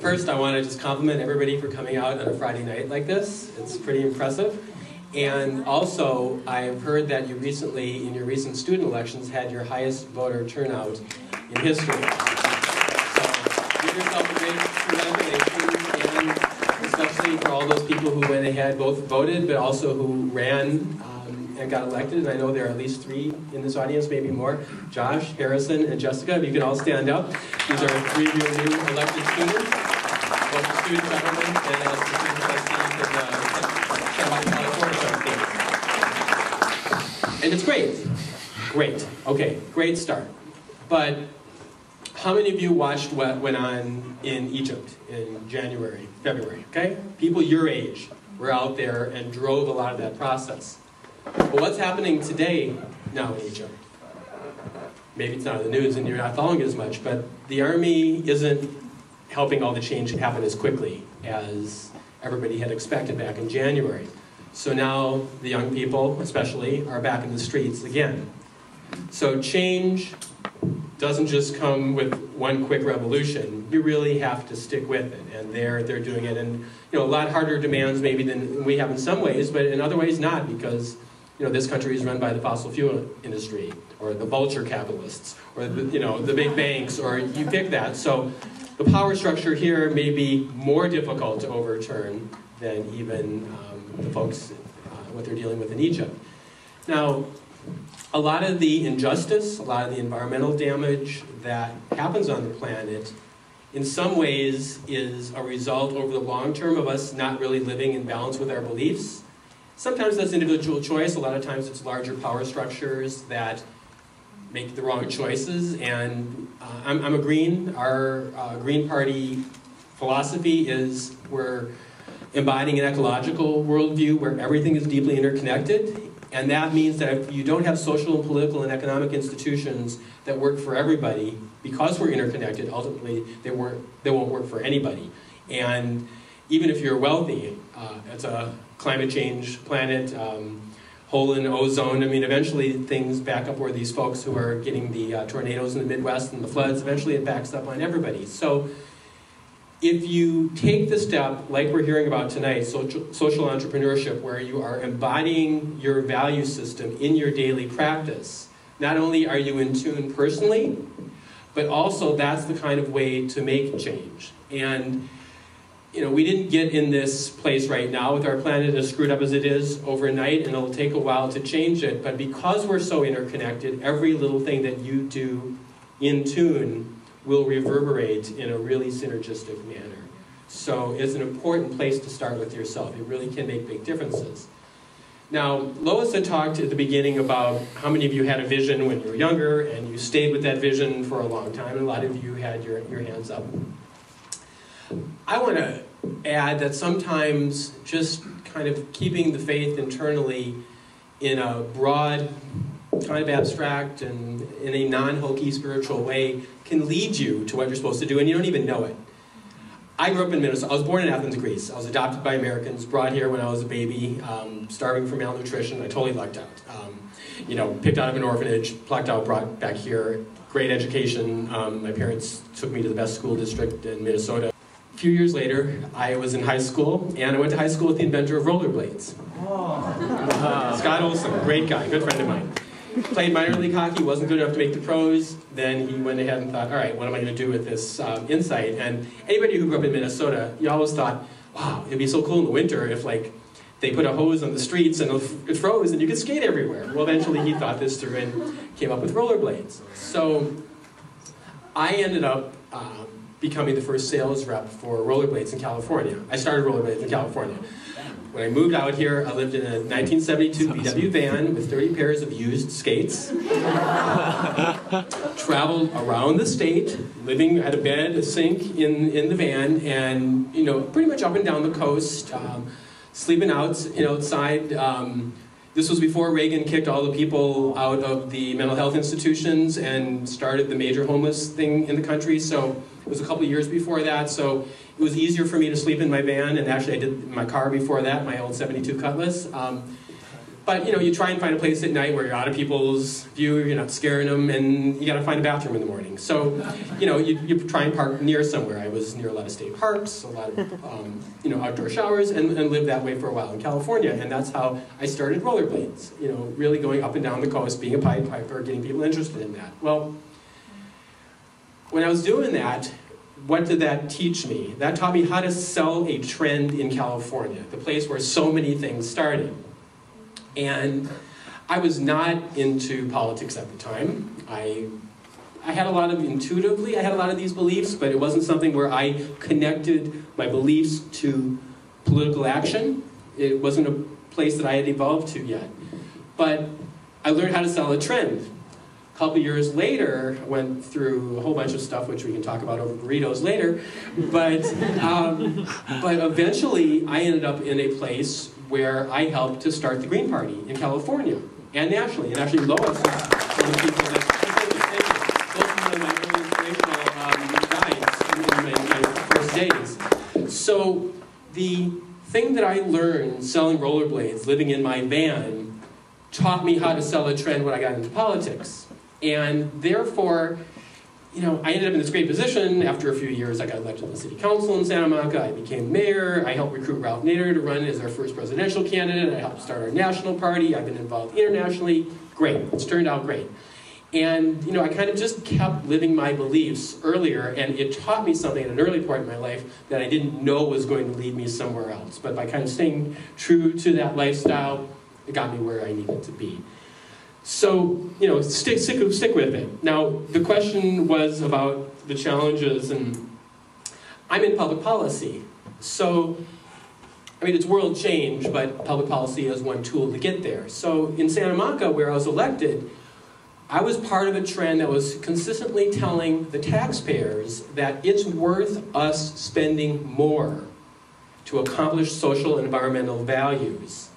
First, I want to just compliment everybody for coming out on a Friday night like this. It's pretty impressive. And also, I've heard that you recently, in your recent student elections, had your highest voter turnout in history. So, give yourself a great congratulations, and especially for all those people who went ahead, both voted, but also who ran and got elected. And I know there are at least 3 in this audience, maybe more. Josh, Harrison, and Jessica, if you can all stand up. These are 3 of your new elected students, both the student government and as the student trustees in the and it's great. Great. Okay, great start. But how many of you watched what went on in Egypt in January, February, okay? People your age were out there and drove a lot of that process. But what's happening today now in Egypt? Maybe it's not in the news and you're not following it as much, but the army isn't helping all the change happen as quickly as everybody had expected back in January. So now the young people, especially, are back in the streets again. So change doesn't just come with one quick revolution. You really have to stick with it, and they're doing it. And a lot harder demands maybe than we have in some ways, but in other ways not, because this country is run by the fossil fuel industry, or the vulture capitalists, or the big banks, or you pick that. So the power structure here may be more difficult to overturn than even the folks, what they're dealing with in Egypt. Now, a lot of the injustice, a lot of the environmental damage that happens on the planet, in some ways is a result over the long term of us not really living in balance with our beliefs. Sometimes that's individual choice, a lot of times it's larger power structures that make the wrong choices, and I'm a Green. Our Green Party philosophy is we're embodying an ecological worldview where everything is deeply interconnected, and that means that if you don't have social and political and economic institutions that work for everybody, because we're interconnected, ultimately they won't work for anybody. And even if you're wealthy, it's a climate change planet, hole in ozone. I mean, eventually things back up where these folks who are getting the tornadoes in the Midwest and the floods, eventually it backs up on everybody. So if you take the step, like we're hearing about tonight, social entrepreneurship, where you are embodying your value system in your daily practice, not only are you in tune personally, but also that's the kind of way to make change. And we didn't get in this place right now with our planet as screwed up as it is overnight, and it'll take a while to change it. But because we're so interconnected, every little thing that you do in tune will reverberate in a really synergistic manner. So it's an important place to start with yourself. It really can make big differences. Now, Lois had talked at the beginning about how many of you had a vision when you were younger, and you stayed with that vision for a long time, and a lot of you had your hands up. I want to add that sometimes just kind of keeping the faith internally in a broad, kind of abstract and in a non-hokey spiritual way can lead you to what you're supposed to do, and you don't even know it. I grew up in Minnesota. I was born in Athens, Greece. I was adopted by Americans, brought here when I was a baby, starving from malnutrition. I totally lucked out. Picked out of an orphanage, plucked out, brought back here. Great education. My parents took me to the best school district in Minnesota. A few years later, I was in high school, and I went to high school with the inventor of rollerblades. Scott Olson, great guy, good friend of mine. Played minor league hockey, wasn't good enough to make the pros. Then he went ahead and thought, all right, what am I going to do with this insight? And anybody who grew up in Minnesota, you always thought, wow, it'd be so cool in the winter if they put a hose on the streets and it froze and you could skate everywhere. Well, eventually he thought this through and came up with rollerblades. So I ended up becoming the first sales rep for rollerblades in California. I started rollerblades in California. When I moved out here, I lived in a 1972 VW van with 30 pairs of used skates. Traveled around the state, living at a bed, a sink in the van, and pretty much up and down the coast, sleeping outside. This was before Reagan kicked all the people out of the mental health institutions and started the major homeless thing in the country. So it was a couple of years before that. So it was easier for me to sleep in my van, and actually I did my car before that, my old 72 Cutlass. But you try and find a place at night where you're out of people's view, you're not scaring them, and you got to find a bathroom in the morning. So, you try and park near somewhere. I was near a lot of state parks, a lot of outdoor showers, and lived that way for a while in California. And that's how I started rollerblades. Really going up and down the coast, being a Pied Piper, getting people interested in that. Well, when I was doing that, what did that teach me? That taught me how to sell a trend in California, the place where so many things started. And I was not into politics at the time. I had a lot of, intuitively, I had a lot of these beliefs, but it wasn't something where I connected my beliefs to political action. It wasn't a place that I had evolved to yet. But I learned how to sell a trend. A couple years later, I went through a whole bunch of stuff, which we can talk about over burritos later, but eventually I ended up in a place where I helped to start the Green Party in California and nationally. And actually Lois was one of the people that those were my inspirational guides in my first days. So the thing that I learned selling rollerblades, living in my van, taught me how to sell a trend when I got into politics. And therefore, I ended up in this great position. After a few years, I got elected to the city council in Santa Monica. I became mayor. I helped recruit Ralph Nader to run as our first presidential candidate. I helped start our national party. I've been involved internationally. Great. It's turned out great. And, I kind of just kept living my beliefs earlier, and it taught me something at an early point in my life that I didn't know was going to lead me somewhere else. But by kind of staying true to that lifestyle, it got me where I needed to be. So, stick with it. Now, the question was about the challenges, and I'm in public policy. So, it's world change, but public policy is one tool to get there. So, in Santa Monica, where I was elected, I was part of a trend that was consistently telling the taxpayers that it's worth us spending more to accomplish social and environmental values,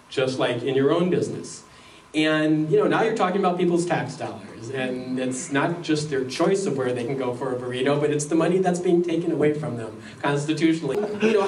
just like in your own business. And, now you're talking about people's tax dollars, and it's not just their choice of where they can go for a burrito, but it's the money that's being taken away from them constitutionally.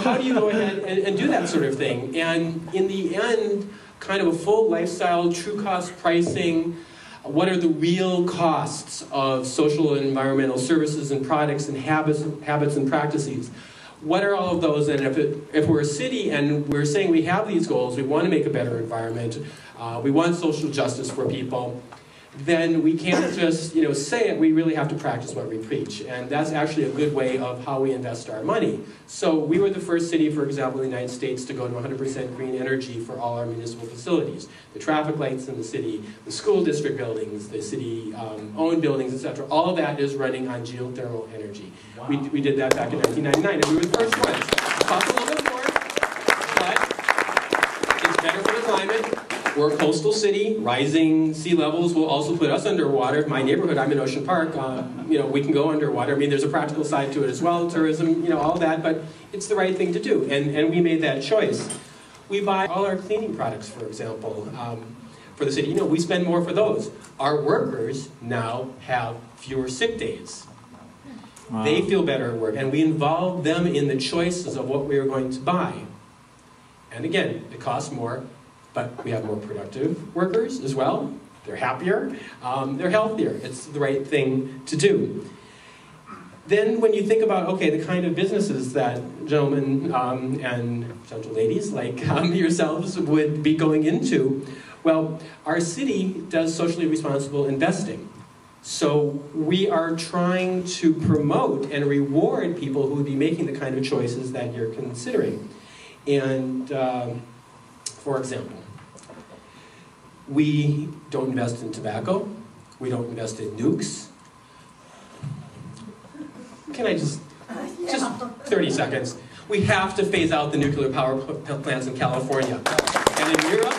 How do you go ahead and do that sort of thing? And in the end, kind of a full lifestyle, true cost pricing, what are the real costs of social and environmental services and products and habits and practices? What are all of those? And if we're a city and we're saying we have these goals, we want to make a better environment, we want social justice for people, then we can't just say it. We really have to practice what we preach. And that's actually a good way of how we invest our money. So we were the first city, for example, in the United States to go to 100% green energy for all our municipal facilities. The traffic lights in the city, the school district buildings, the city-owned buildings, etc. All of that is running on geothermal energy. Wow. We did that back in 1999, and we were the first ones. It cost a little bit more, but it's better for the climate. We're a coastal city. Rising sea levels will also put us underwater. My neighborhood, I'm in Ocean Park, we can go underwater. There's a practical side to it as well, tourism, all that, but it's the right thing to do, and we made that choice. We buy all our cleaning products, for example, for the city. We spend more for those. Our workers now have fewer sick days. Wow. They feel better at work, and we involve them in the choices of what we are going to buy. And again, it costs more, but we have more productive workers as well. They're happier, they're healthier. It's the right thing to do. Then when you think about, okay, the kind of businesses that gentlemen and gentle ladies like yourselves would be going into, well, our city does socially responsible investing. So we are trying to promote and reward people who would be making the kind of choices that you're considering. And for example, we don't invest in tobacco. We don't invest in nukes. Can I just 30 seconds. We have to phase out the nuclear power plants in California. And in Europe,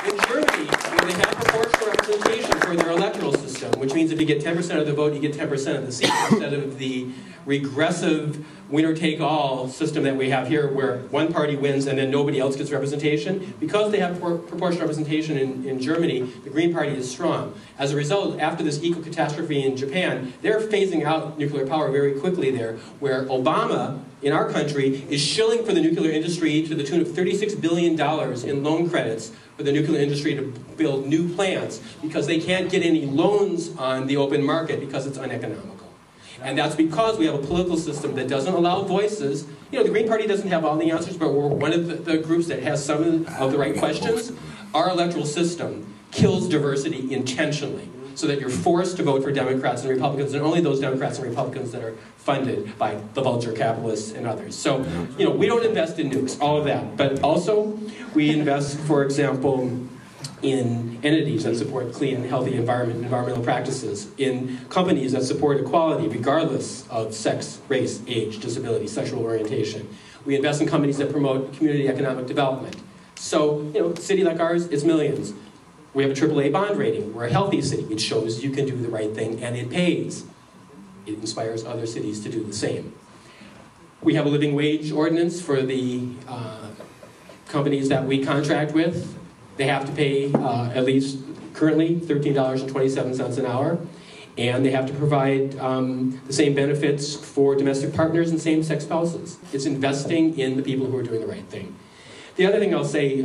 in Germany, where they have proportional representation for their electoral system, which means if you get 10% of the vote, you get 10% of the seats, instead of the regressive winner-take-all system that we have here, where one party wins and then nobody else gets representation. Because they have proportional representation in Germany, the Green Party is strong. As a result, after this eco-catastrophe in Japan, they're phasing out nuclear power very quickly there, where Obama in our country is shilling for the nuclear industry to the tune of $36 billion in loan credits for the nuclear industry to build new plants because they can't get any loans on the open market because it's uneconomical. And that's because we have a political system that doesn't allow voices. You know, the Green Party doesn't have all the answers, but we're one of the groups that has some of the right questions. Our electoral system kills diversity intentionally, so that you're forced to vote for Democrats and Republicans, and only those Democrats and Republicans that are funded by the vulture capitalists and others. So, you know, we don't invest in nukes, all of that. But also, we invest, for example, in entities that support clean and healthy environmental practices, in companies that support equality regardless of sex, race, age, disability, sexual orientation. We invest in companies that promote community economic development. So, you know, a city like ours, it's millions. We have a AAA bond rating. We're a healthy city. It shows you can do the right thing, and it pays. It inspires other cities to do the same. We have a living wage ordinance for the companies that we contract with. They have to pay at least currently $13.27 an hour, and they have to provide the same benefits for domestic partners and same-sex spouses. It's investing in the people who are doing the right thing. The other thing I'll say,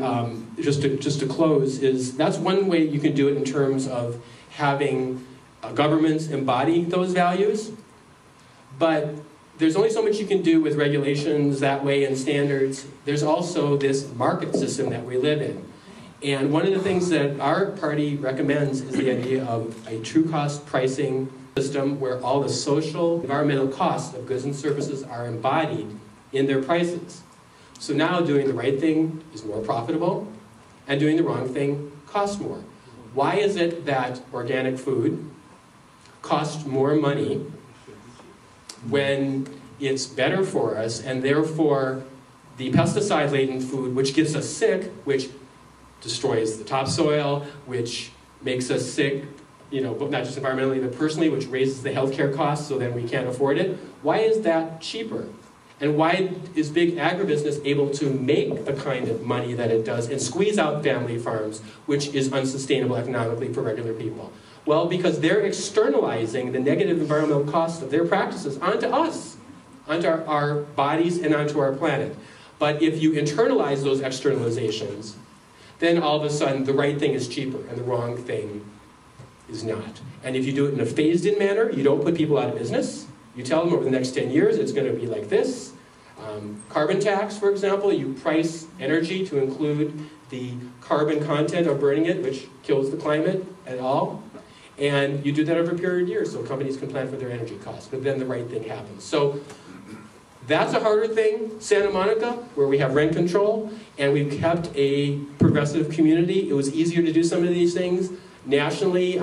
just to close, is that's one way you can do it in terms of having governments embody those values, but there's only so much you can do with regulations that way and standards. There's also this market system that we live in. And one of the things that our party recommends is the idea of a true cost pricing system where all the social, environmental costs of goods and services are embodied in their prices. So now doing the right thing is more profitable, and doing the wrong thing costs more. Why is it that organic food costs more money when it's better for us, and therefore the pesticide-laden food, which gets us sick, which destroys the topsoil, which makes us sick, you know, not just environmentally, but personally, which raises the healthcare costs so then we can't afford it? Why is that cheaper? And why is big agribusiness able to make the kind of money that it does and squeeze out family farms, which is unsustainable economically for regular people? Well, because they're externalizing the negative environmental costs of their practices onto us, onto our bodies and onto our planet. But if you internalize those externalizations, then all of a sudden the right thing is cheaper and the wrong thing is not. And if you do it in a phased-in manner, you don't put people out of business. You tell them over the next 10 years it's going to be like this. Carbon tax, for example, you price energy to include the carbon content of burning it, which kills the climate at all. And you do that over a period of years so companies can plan for their energy costs. But then the right thing happens. So that's a harder thing. Santa Monica, where we have rent control, and we've kept a progressive community. It was easier to do some of these things. Nationally,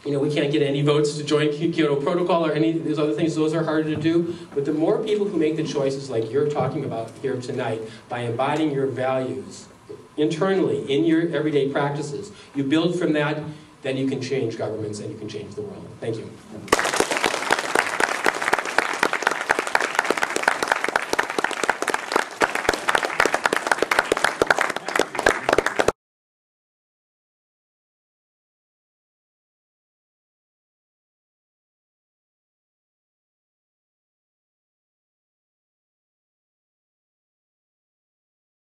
you know, we can't get any votes to join Kyoto Protocol or any of these other things. Those are harder to do. But the more people who make the choices like you're talking about here tonight, by embodying your values internally in your everyday practices, you build from that, then you can change governments and you can change the world. Thank you.